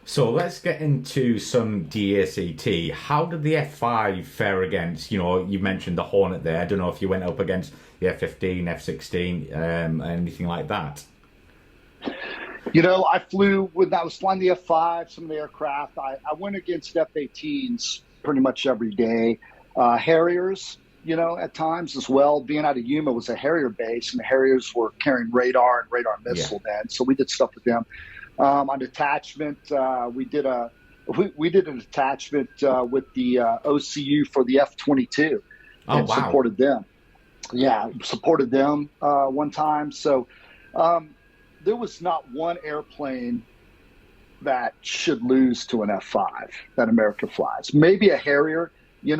So let's get into some DACT. How did the F5 fare against, you mentioned the Hornet there. I don't know if you went up against the F-15, F-16, anything like that. I flew when I was flying the F-5, some of the aircraft. I went against F-18s pretty much every day. Harriers, at times as well. Being out of Yuma was a Harrier base, and the Harriers were carrying radar and radar Yeah. missile then. So we did stuff with them. On detachment, we did an attachment with the OCU for the F-22 Oh, and wow. supported them. Yeah, supported them one time. So there was not one airplane that should lose to an F-5 that America flies. Maybe a Harrier, you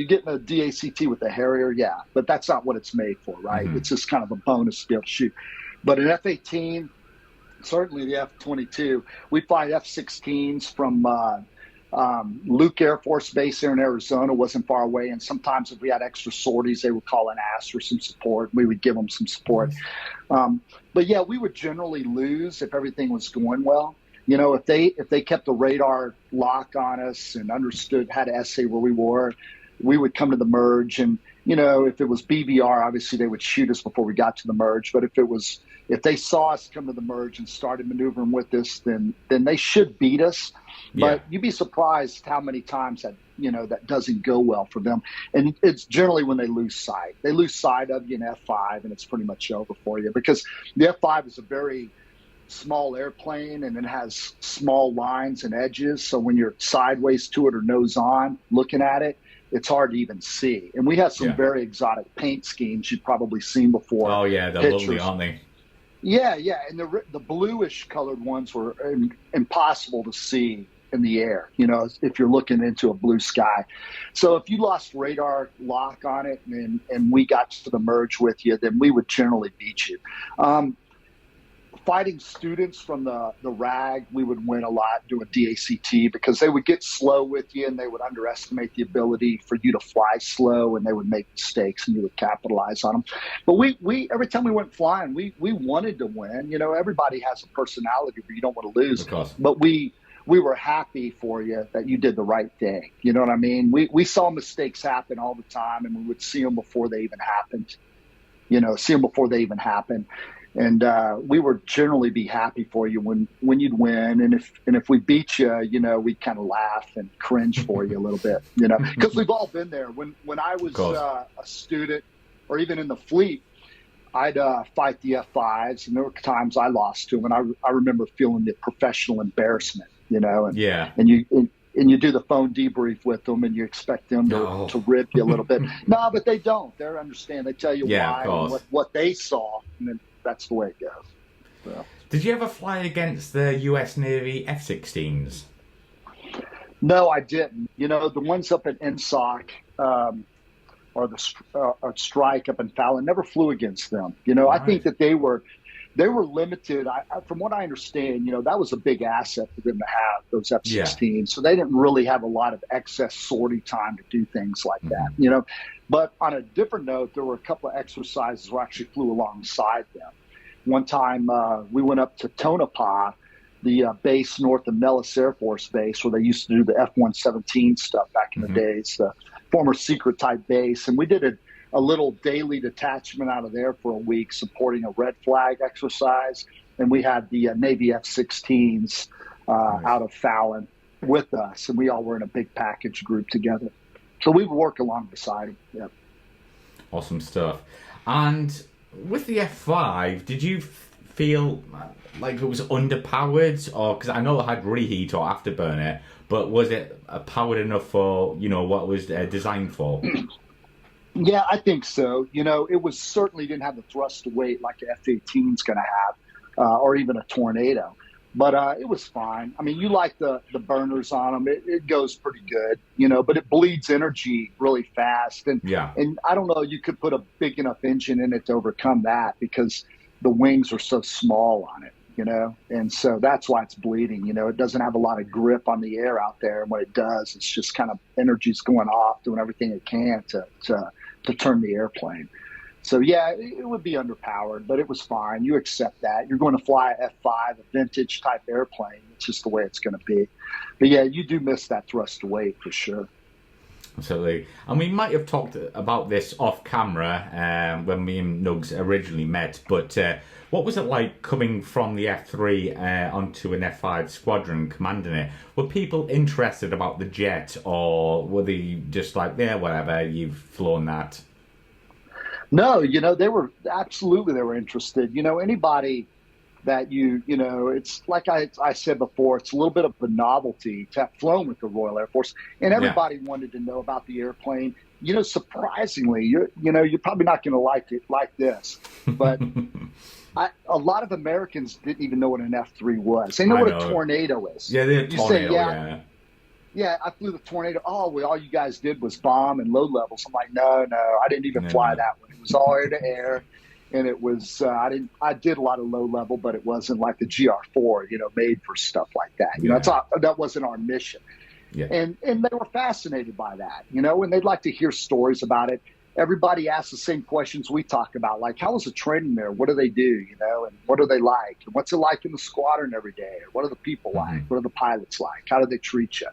get in a DACT with a Harrier, yeah, but that's not what it's made for, right? Mm-hmm. It's just kind of a bonus to be able to shoot. But an F-18, certainly the F-22, we fly F-16s from Luke Air Force Base here in Arizona, wasn't far away. And sometimes if we had extra sorties, they would call and ask for some support. We would give them some support. But yeah, we would generally lose if everything was going well. If they kept the radar lock on us and understood how to essay where we were, we would come to the merge. And, if it was BVR, obviously they would shoot us before we got to the merge. But if they saw us come to the merge and started maneuvering with us, then they should beat us. But you'd be surprised how many times that doesn't go well for them. And it's generally when they lose sight. They lose sight of you in F-5, and it's pretty much over for you, because the F-5 is a very small airplane, and it has small lines and edges. So when you're sideways to it or nose on looking at it, it's hard to even see. And we have some very exotic paint schemes you've probably seen before. Oh, yeah, they're lovely, aren't they? Yeah, and the bluish colored ones were impossible to see in the air, if you're looking into a blue sky. So if you lost radar lock on it and we got to the merge with you, then we would generally beat you. Fighting students from the RAG, we would win a lot doing DACT, because they would get slow with you and they would underestimate the ability for you to fly slow, and they would make mistakes and you would capitalize on them. But we every time we went flying, we wanted to win. Everybody has a personality where you don't want to lose. Of course. But we were happy for you that you did the right thing. You know what I mean? We saw mistakes happen all the time, and we would see them before they even happened. And we would generally be happy for you when you'd win. And if we beat you, we'd kind of laugh and cringe for you a little bit, because we've all been there. When I was a student, or even in the fleet, I'd fight the F-5s, and there were times I lost to them, and I remember feeling the professional embarrassment, and you do the phone debrief with them, and you expect them to rip you a little bit. No, but they don't. They understand. They tell you why and what they saw, and then that's the way it goes. So. Did you ever fly against the U.S. Navy F-16s? No, I didn't. The ones up at NSOC or the Strike up in Fallon, never flew against them. I think that they were limited. From what I understand, that was a big asset for them to have, those F-16s. Yeah. So they didn't really have a lot of excess sortie time to do things like that, But on a different note, there were a couple of exercises where I actually flew alongside them. One time we went up to Tonopah, the base north of Nellis Air Force Base, where they used to do the F-117 stuff back in the days, the former secret type base. And we did a little daily detachment out of there for a week, supporting a red flag exercise. And we had the Navy F-16s out of Fallon with us, and we all were in a big package group together. So we would work along beside them. Yeah. Awesome stuff. And with the F-5, did you feel like it was underpowered, or because I know it had reheat or afterburner, but was it powered enough for what it was designed for? Yeah, I think so. It was certainly didn't have the thrust to weight like an F-18 is going to have, or even a Tornado. But it was fine. I mean, you like the burners on them. It goes pretty good, but it bleeds energy really fast. And I don't know, you could put a big enough engine in it to overcome that, because the wings are so small on it, and so that's why it's bleeding. It doesn't have a lot of grip on the air out there. And when it does, it's just kind of energy's going off, doing everything it can to turn the airplane. So yeah, it would be underpowered, but it was fine. You accept that. You're going to fly a F-5, a vintage type airplane. It's just the way it's going to be. But yeah, you do miss that thrust to weight for sure. Absolutely. And we might have talked about this off camera when me and Nugs originally met, but what was it like coming from the F3 onto an F5 Squadron, commanding it? Were people interested about the jet, or were they just like, yeah, whatever, you've flown that? No, they were absolutely, they were interested. Anybody that it's like I said before, it's a little bit of a novelty to have flown with the Royal Air Force, and everybody wanted to know about the airplane. Surprisingly, you're probably not going to like it like this, but a lot of Americans didn't even know what an F3 was. They know what a tornado is. Yeah, the tornado. Yeah, I flew the Tornado. Oh, well, all you guys did was bomb and low levels. I'm like, no, I didn't even fly that one. It was all air to air, and it was I did a lot of low level, but it wasn't like the GR4, made for stuff like that. That wasn't our mission. Yeah. And they were fascinated by that, and they'd like to hear stories about it. Everybody asks the same questions we talk about, like, how was the training there? What do they do, and what are they like? And what's it like in the squadron every day? Or what are the people like? What are the pilots like? How do they treat you?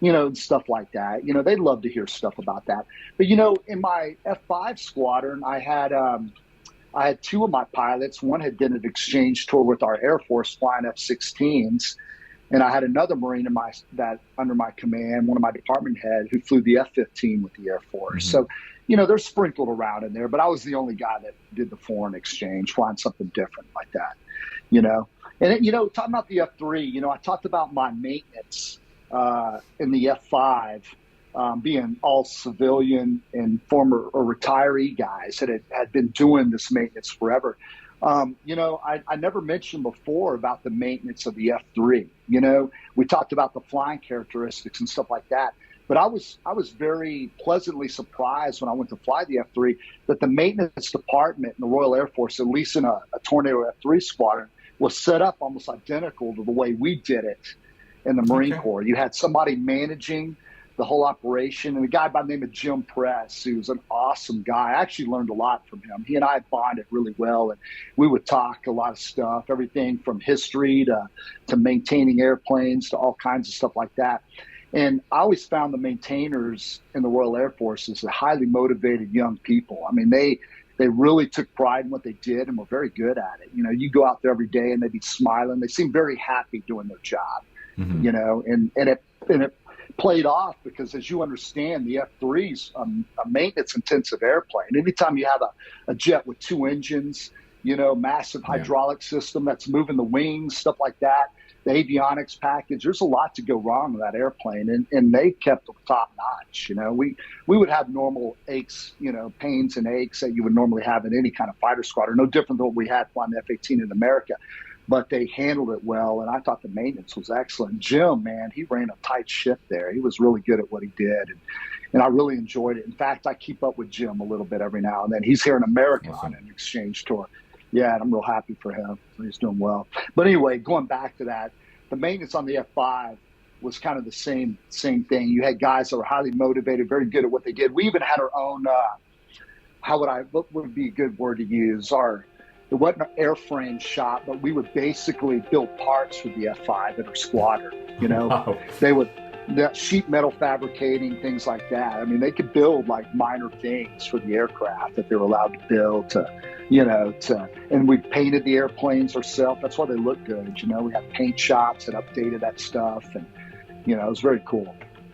And stuff like that. They'd love to hear stuff about that. But, in my F-5 squadron, I had two of my pilots. One had been an exchange tour with our Air Force flying F-16s. And I had another Marine under my command, one of my department head, who flew the F-15 with the Air Force. So, they're sprinkled around in there. But I was the only guy that did the foreign exchange, flying something different like that, And, talking about the F-3, I talked about my maintenance in the F-5, being all civilian and former or retiree guys that had been doing this maintenance forever. I never mentioned before about the maintenance of the F-3. We talked about the flying characteristics and stuff like that. But I was very pleasantly surprised when I went to fly the F-3 that the maintenance department in the Royal Air Force, at least in a Tornado F-3 squadron, was set up almost identical to the way we did it in the Marine Corps. You had somebody managing the whole operation, and a guy by the name of Jim Press, who's an awesome guy. I actually learned a lot from him. He and I bonded really well, and we would talk a lot of stuff, everything from history to maintaining airplanes to all kinds of stuff like that. And I always found the maintainers in the Royal Air Force as highly motivated young people. I mean, they really took pride in what they did and were very good at it. You go out there every day and they'd be smiling. They seemed very happy doing their job. And it played off because, as you understand, the F-3's a maintenance intensive airplane. Anytime you have a jet with two engines, massive hydraulic system that's moving the wings, stuff like that, the avionics package, there's a lot to go wrong with that airplane, and they kept it top notch. We would have normal aches, pains and aches that you would normally have in any kind of fighter squadron, no different than what we had flying the F-18 in America. But they handled it well, and I thought the maintenance was excellent. Jim, man, he ran a tight ship there. He was really good at what he did, and I really enjoyed it. In fact, I keep up with Jim a little bit every now and then. He's here in America on an exchange tour. Yeah, and I'm real happy for him. He's doing well. But anyway, going back to that, the maintenance on the F-5 was kind of the same thing. You had guys that were highly motivated, very good at what they did. We even had our own, what would be a good word to use? It wasn't an airframe shop, but we would basically build parts for the F-5 in our squadron. Wow. They would sheet metal fabricating, things like that. I mean, they could build like minor things for the aircraft that they were allowed to build and we painted the airplanes ourselves. That's why they look good. We had paint shops that updated that stuff, and it was very cool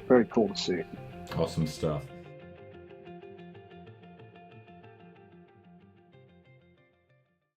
to see. Awesome stuff.